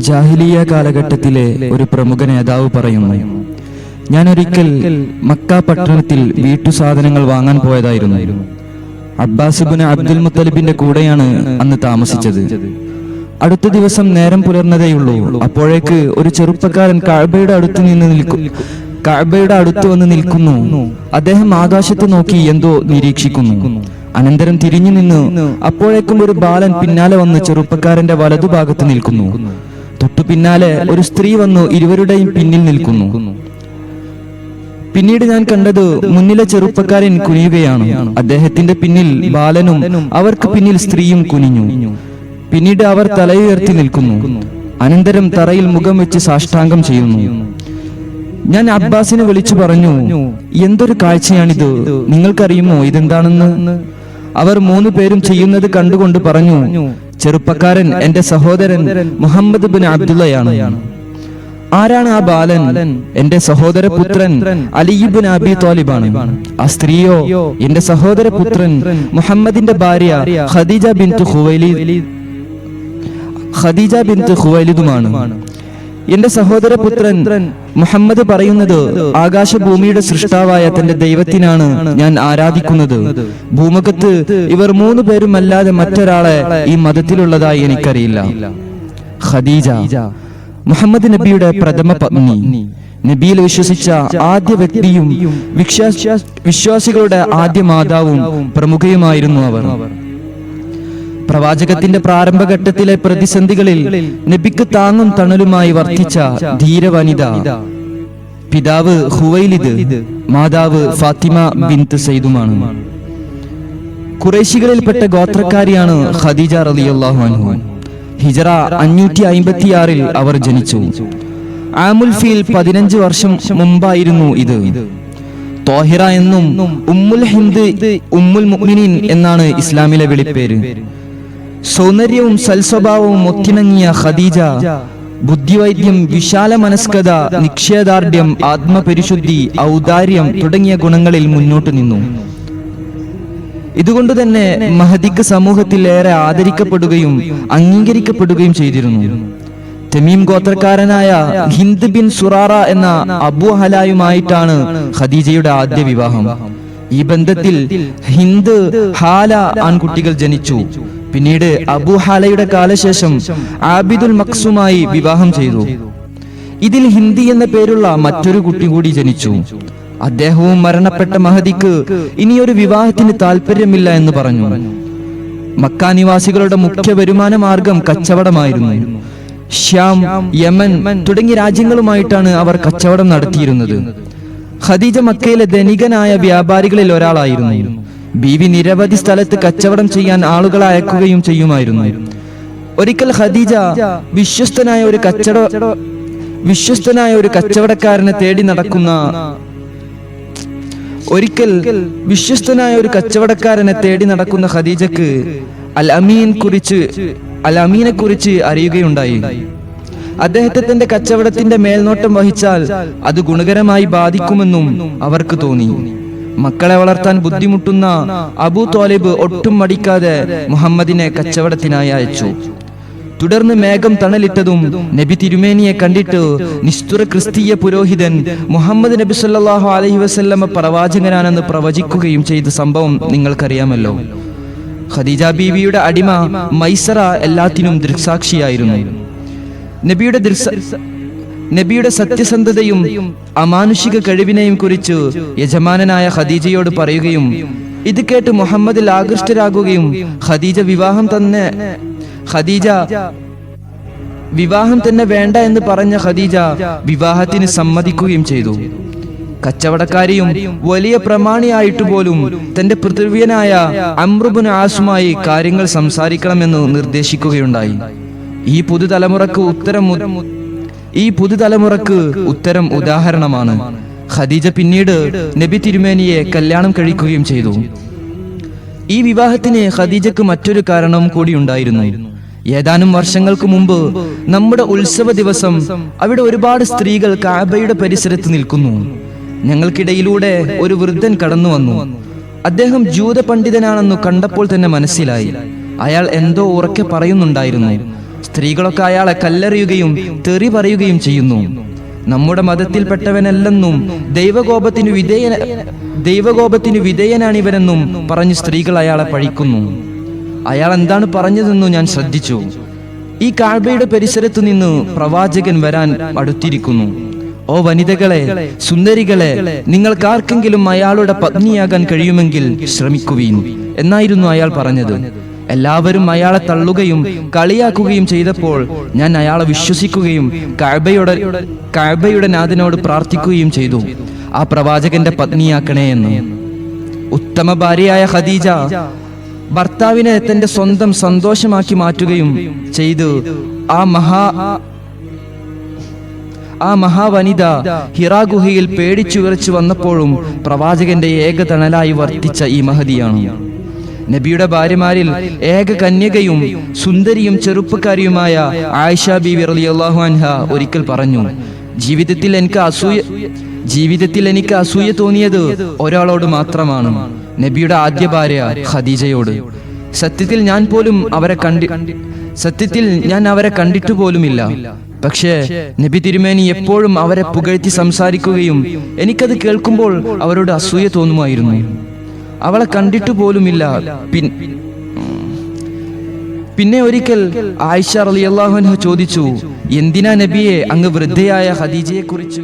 ജാഹിലിയ കാലഘട്ടത്തിലെ ഒരു പ്രമുഖ നേതാവ് പറയുന്നു, ഞാൻ ഒരിക്കൽ മക്ക പട്ടണത്തിൽ വീട്ടുസാധനങ്ങൾ വാങ്ങാൻ പോയതായിരുന്നു. അബ്ബാസ് ഇബ്നു അബ്ദുൽ മുത്തലിബിന്റെ കൂടെയാണ് അന്ന് താമസിച്ചത്. അടുത്ത ദിവസം നേരം പുലർന്നതേയുള്ളൂ. അപ്പോഴേക്ക് ഒരു ചെറുപ്പക്കാരൻ കഅബയുടെ അടുത്ത് വന്ന് നിൽക്കുന്നു. അദ്ദേഹം ആകാശത്ത് നോക്കി എന്തോ നിരീക്ഷിക്കുന്നു. അനന്തരം തിരിഞ്ഞു നിന്ന് അപ്പോഴേക്കും ഒരു ബാലൻ പിന്നാലെ വന്ന് ചെറുപ്പക്കാരന്റെ വലതുഭാഗത്ത് നിൽക്കുന്നു. തൊട്ടു പിന്നാലെ ഒരു സ്ത്രീ വന്നു ഇരുവരുടെയും പിന്നിൽ നിൽക്കുന്നു. പിന്നീട് ഞാൻ കണ്ടത് മുന്നിലെ ചെറുപ്പക്കാരൻ കുനിയുകയാണ്. അദ്ദേഹത്തിന്റെ പിന്നിൽ ബാലനും അവർക്ക് പിന്നിൽ സ്ത്രീയും കുനിഞ്ഞു. പിന്നീട് അവർ തലയുയർത്തി നിൽക്കുന്നു. അനന്തരം തറയിൽ മുഖം വെച്ച് സാഷ്ടാംഗം ചെയ്യുന്നു. ഞാൻ അബ്ബാസിനെ വിളിച്ചു പറഞ്ഞു, എന്തൊരു കാഴ്ചയാണിത്, നിങ്ങൾക്കറിയുമോ ഇതെന്താണെന്ന്? അവർ 3 പേരും ചെയ്യുന്നത് കണ്ടുകൊണ്ട് പറഞ്ഞു, ചെറുപ്പക്കാരൻ എന്റെ സഹോദരൻ മുഹമ്മദ് ബിൻ അബ്ദുള്ളയാണ്. ആരാണ് ആ ബാലൻ? എന്റെ സഹോദരപുത്രൻ അലി ഇബ്നു അബി ത്വാലിബാണ്. ആ സ്ത്രീയോ എന്റെ സഹോദരപുത്രൻ മുഹമ്മദിന്റെ ഭാര്യ ഖദീജ ബിൻത് ഖുവൈലിദുമാണ്. എന്റെ സഹോദരപുത്രൻ മുഹമ്മദ് പറയുന്നത്, ആകാശഭൂമിയുടെ സൃഷ്ടാവായ തന്റെ ദൈവത്തിനാണ് ഞാൻ ആരാധിക്കുന്നത്. ഭൂമുഖത്ത് ഇവർ 3 പേരും അല്ലാതെ മറ്റൊരാളെ ഈ മതത്തിലുള്ളതായി എനിക്കറിയില്ല. ഖദീജ മുഹമ്മദ് നബിയുടെ പ്രഥമ പത്നി, നബിയിൽ വിശ്വസിച്ച ആദ്യ വ്യക്തിയും വിശ്വാസികളുടെ ആദ്യ മാതാവും പ്രമുഖയുമായിരുന്നു അവർ. പ്രവാചകത്തിന്റെ പ്രാരംഭഘട്ടത്തിലെ പ്രതിസന്ധികളിൽ നബിക്ക് താങ്ങും തണലുമായി വർത്തിച്ച ധീരവനിത. പിതാവ് ഖുവൈലിദ്, മാതാവ് ഫാത്തിമ ബിൻത് സൈദുമാണ്. ഖുറൈശികളിൽപ്പെട്ട ഗോത്രക്കാരിയാണ് ഖദീജ റളിയല്ലാഹു അൻഹു. ഹിജറ 556 അവർ ജനിച്ചു. ആമുൽ ഫീൽ 15 വർഷം മുമ്പായിരുന്നു ഇത്. ത്വാഹിറ എന്നും ഉമ്മുൽ ഹിന്ദ്, ഉമ്മുൽ മുഅ്മിനീൻ എന്നാണ് ഇസ്ലാമിലെ വിളിപ്പേര്. സൗന്ദര്യവും സൽസ്വഭാവവും ഒത്തിണങ്ങിയ ഖദീജ ബുദ്ധിവൈദ്യം, വിശാല മനസ്കത, നിശ്ചയദാർഢ്യം, ആത്മപരിശുദ്ധി, ഔദാര്യം തുടങ്ങിയ ഗുണങ്ങളിൽ മുന്നോട്ട് നിന്നു. ഇതുകൊണ്ട് തന്നെ മഹദിക്ക് സമൂഹത്തിൽ ഏറെ ആദരിക്കപ്പെടുകയും അംഗീകരിക്കപ്പെടുകയും ചെയ്തിരുന്നു. തമീം ഗോത്രക്കാരനായ ഹിന്ദ് ബിൻ സുറാറ എന്ന അബു ഹലായുമായിട്ടാണ് ഖദീജയുടെ ആദ്യ വിവാഹം. ഈ ബന്ധത്തിൽ ഹിന്ദ്, ഹാല ആൺകുട്ടികൾ ജനിച്ചു. പിന്നീട് അബു ഹാലയുടെ കാലശേഷം ആബിദുൽ മക്സുമായി വിവാഹം ചെയ്തു. ഇതിൽ ഹിന്ദി എന്ന പേരുള്ള മറ്റൊരു കുട്ടി കൂടി ജനിച്ചു. അദ്ദേഹവും മരണപ്പെട്ട മഹദിക്ക് ഇനിയൊരു വിവാഹത്തിന് താല്പര്യമില്ല എന്ന് പറഞ്ഞു. മക്ക നിവാസികളുടെ മുഖ്യ വരുമാന മാർഗം കച്ചവടമായിരുന്നു. ശ്യാം, യമൻ തുടങ്ങിയ രാജ്യങ്ങളുമായിട്ടാണ് അവർ കച്ചവടം നടത്തിയിരുന്നത്. ഖദീജ മക്കയിലെ ധനികനായ വ്യാപാരികളിൽ ഒരാളായിരുന്നു. ബീവി നിരവധി സ്ഥലത്ത് കച്ചവടം ചെയ്യാൻ ആളുകളെ അയക്കുകയും ചെയ്യുമായിരുന്നു. ഒരിക്കൽ ഖദീജ വിശ്വസ്തനായ ഒരു കച്ചവടക്കാരനെ തേടി നടക്കുന്ന ഖദീജക്ക് അൽ അമീനെ കുറിച്ച് അറിയുകയുണ്ടായി. അദ്ദേഹത്തെ തന്റെ കച്ചവടത്തിന്റെ മേൽനോട്ടം വഹിച്ചാൽ അത് ഗുണകരമായി ബാധിക്കുമെന്നും അവർക്ക് തോന്നി. മക്കളെ വളർത്താൻ ബുദ്ധിമുട്ടുന്ന അബൂ ത്വാലിബ് ഒട്ടും മടിക്കാതെ മുഹമ്മദിനെ കച്ചവടത്തിനായി അയച്ചു. തുടർന്ന് മേഘം തണലിട്ടതും നബി തിരുമേനിയെ കണ്ടിട്ട് നിസ്തുര ക്രിസ്തീയ പുരോഹിതൻ മുഹമ്മദ് നബി സല്ലല്ലാഹു അലൈഹി വസല്ലമ പ്രവാചകനാണെന്ന് പ്രവചിക്കുകയും ചെയ്ത സംഭവം നിങ്ങൾക്കറിയാമല്ലോ. ഖദീജ ബീവിയുടെ അടിമ മൈസറ എല്ലാത്തിനും ദൃക്സാക്ഷിയായിരുന്നു. നബിയുടെ സത്യസന്ധതയും അമാനുഷിക കഴിവിനെയും കുറിച്ച് യജമാനനായ ഖദീജയോട് പറയുകയും ഇത് കേട്ട് മുഹമ്മദിൽ ആകൃഷ്ടരാകുകയും ഖദീജ വിവാഹം തന്നെ വേണ്ട എന്ന് പറഞ്ഞ ഖദീജ വിവാഹത്തിന് സമ്മതിക്കുകയും ചെയ്തു. കച്ചവടക്കാരിയും വലിയ പ്രമാണിയായിട്ട് പോലും തന്റെ പൃഥ്വിയനായ അംർ ഇബ്നു ആസുമായി കാര്യങ്ങൾ സംസാരിക്കണമെന്ന് നിർദ്ദേശിക്കുകയുണ്ടായി. ഈ പുതുതലമുറക്ക് ഉത്തരം ഉദാഹരണമാണ്. ഖദീജ പിന്നീട് നബി തിരുമേനിയെ കല്യാണം കഴിക്കുകയും ചെയ്തു. ഈ വിവാഹത്തിന് ഖദീജക്ക് മറ്റൊരു കാരണം കൂടി ഉണ്ടായിരുന്നു. ഏതാനും വർഷങ്ങൾക്ക് മുമ്പ് നമ്മുടെ ഉത്സവ ദിവസം അവിടെ ഒരുപാട് സ്ത്രീകൾ കഅബയുടെ പരിസരത്ത് നിൽക്കുന്നു. ഞങ്ങൾക്കിടയിലൂടെ ഒരു വൃദ്ധൻ കടന്നു വന്നു. അദ്ദേഹം ജൂത പണ്ഡിതനാണെന്ന് കണ്ടപ്പോൾ തന്നെ മനസ്സിലായി. അയാൾ എന്തോ ഉറക്കെ പറയുന്നുണ്ടായിരുന്നു. സ്ത്രീകളൊക്കെ അയാളെ കല്ലെറിയുകയും തെറി പറയുകയും ചെയ്യുന്നു. നമ്മുടെ മതത്തിൽപ്പെട്ടവനല്ലെന്നും ദൈവകോപത്തിനു വിധേയനാണിവനെന്നും പറഞ്ഞ് സ്ത്രീകൾ അയാളെ പഴിക്കുന്നു. അയാൾ എന്താണ് പറഞ്ഞതെന്നു ഞാൻ ശ്രദ്ധിച്ചു. ഈ കഅബയുടെ പരിസരത്തു നിന്ന് പ്രവാചകൻ വരാൻ അടുത്തിരിക്കുന്നു. ഓ വനിതകളെ, സുന്ദരികളെ, നിങ്ങൾക്കാർക്കെങ്കിലും അയാളുടെ പത്നിയാകാൻ കഴിയുമെങ്കിൽ ശ്രമിക്കുവീൻ എന്നായിരുന്നു അയാൾ പറഞ്ഞത്. എല്ലാവരും അയാളെ തള്ളുകയും കളിയാക്കുകയും ചെയ്തപ്പോൾ ഞാൻ അയാളെ വിശ്വസിക്കുകയും കഅബയുടെ നാഥനോട് പ്രാർത്ഥിക്കുകയും ചെയ്തു, ആ പ്രവാചകന്റെ പത്നിയാക്കണേ എന്ന്. ഉത്തമ ഭാര്യയായ ഖദീജ ഭർത്താവിനെ തന്റെ സ്വന്തം സന്തോഷമാക്കി മാറ്റുകയും ചെയ്തു. ആ മഹാവനിത ഹിറാ ഗുഹയിൽ പേടിച്ചു വിറച്ചു വന്നപ്പോഴും പ്രവാചകന്റെ ഏക തണലായി വർത്തിച്ച ഈ മഹദിയാണ്. നബിയുടെ ഭാര്യമാരിൽ ഏക കന്യകയും സുന്ദരിയും ചെറുപ്പക്കാരിയുമായ ആയിഷ ബീവി റളിയല്ലാഹു അൻഹ ഒരിക്കൽ പറഞ്ഞു, ജീവിതത്തിൽ എനിക്ക് അസൂയ തോന്നിയത് ഒരാളോട് മാത്രമാണ്, നബിയുടെ ആദ്യ ഭാര്യ ഖദീജയോട്. സത്യത്തിൽ ഞാൻ അവരെ കണ്ടിട്ടു പോലുമില്ല. പക്ഷേ നബി തിരുമേനി എപ്പോഴും അവരെ പുകഴ്ത്തി സംസാരിക്കുകയും എനിക്കത് കേൾക്കുമ്പോൾ അവരോട് അസൂയ തോന്നുമായിരുന്നു. അവളെ കണ്ടിട്ടു പോലുമില്ല. പിന്നെ ഒരിക്കൽ ആയിഷ റളിയല്ലാഹു അൻഹ ചോദിച്ചു, എന്തിനാ നബിയെ അങ്ങ് വൃദ്ധയായ ഖദീജയെ കുറിച്ച്